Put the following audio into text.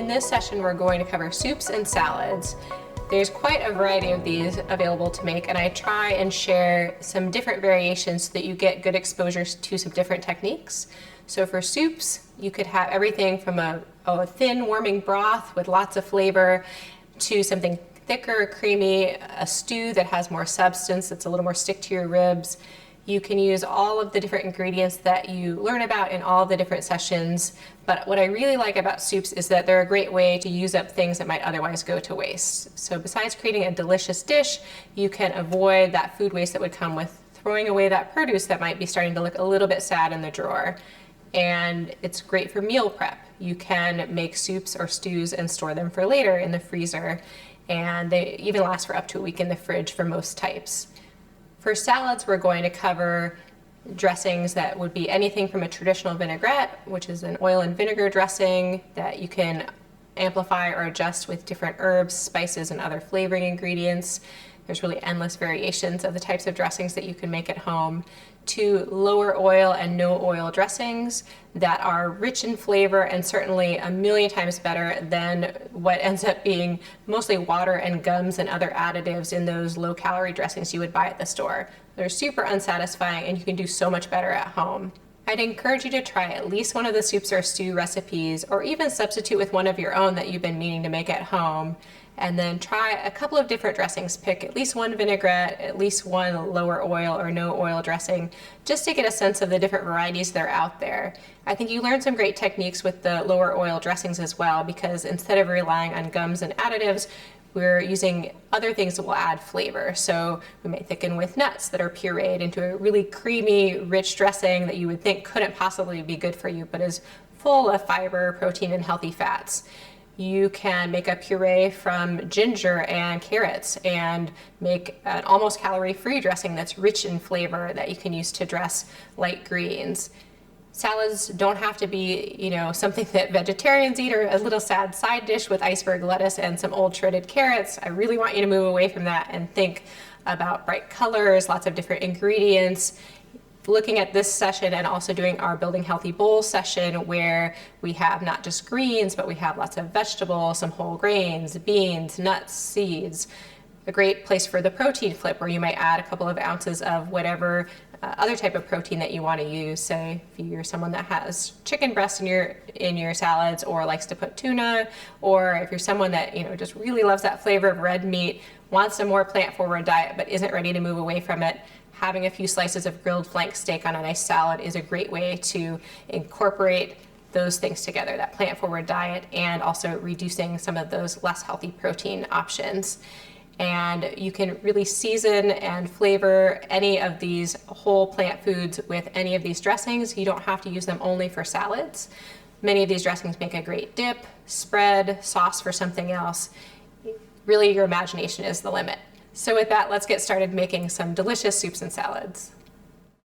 this session, we're going to cover soups and salads. There's quite a variety of these available to make, and I try and share some different variations so that you get good exposure to some different techniques. So for soups, you could have everything from a thin warming broth with lots of flavor to something thicker, creamy, a stew that has more substance, that's a little more stick to your ribs. You can use all of the different ingredients that you learn about in all of the different sessions. But what I really like about soups is that they're a great way to use up things that might otherwise go to waste. So besides creating a delicious dish, you can avoid that food waste that would come with throwing away that produce that might be starting to look a little bit sad in the drawer. And it's great for meal prep. You can make soups or stews and store them for later in the freezer. And they even last for up to a week in the fridge for most types. For salads, we're going to cover dressings that would be anything from a traditional vinaigrette, which is an oil and vinegar dressing that you can amplify or adjust with different herbs, spices, and other flavoring ingredients. There's really endless variations of the types of dressings that you can make at home, to lower oil and no oil dressings that are rich in flavor and certainly a million times better than what ends up being mostly water and gums and other additives in those low calorie dressings you would buy at the store. They're super unsatisfying and you can do so much better at home. I'd encourage you to try at least one of the soups or stew recipes, or even substitute with one of your own that you've been meaning to make at home. And then try a couple of different dressings. Pick at least one vinaigrette, at least one lower oil or no oil dressing, just to get a sense of the different varieties that are out there. I think you learn some great techniques with the lower oil dressings as well, because instead of relying on gums and additives, we're using other things that will add flavor. So we may thicken with nuts that are pureed into a really creamy, rich dressing that you would think couldn't possibly be good for you, but is full of fiber, protein, and healthy fats. You can make a puree from ginger and carrots and make an almost calorie-free dressing that's rich in flavor that you can use to dress light greens. Salads don't have to be, something that vegetarians eat, or a little sad side dish with iceberg lettuce and some old shredded carrots. I really want you to move away from that and think about bright colors, lots of different ingredients. Looking at this session and also doing our Building Healthy Bowls session, where we have not just greens, but we have lots of vegetables, some whole grains, beans, nuts, seeds. A great place for the protein flip, where you might add a couple of ounces of whatever other type of protein that you want to use. Say if you're someone that has chicken breast in your salads, or likes to put tuna, or if you're someone that just really loves that flavor of red meat, wants a more plant-forward diet but isn't ready to move away from it, having a few slices of grilled flank steak on a nice salad is a great way to incorporate those things together, that plant-forward diet, and also reducing some of those less healthy protein options. And you can really season and flavor any of these whole plant foods with any of these dressings. You don't have to use them only for salads. Many of these dressings make a great dip, spread, sauce for something else. Really, your imagination is the limit. So with that, let's get started making some delicious soups and salads.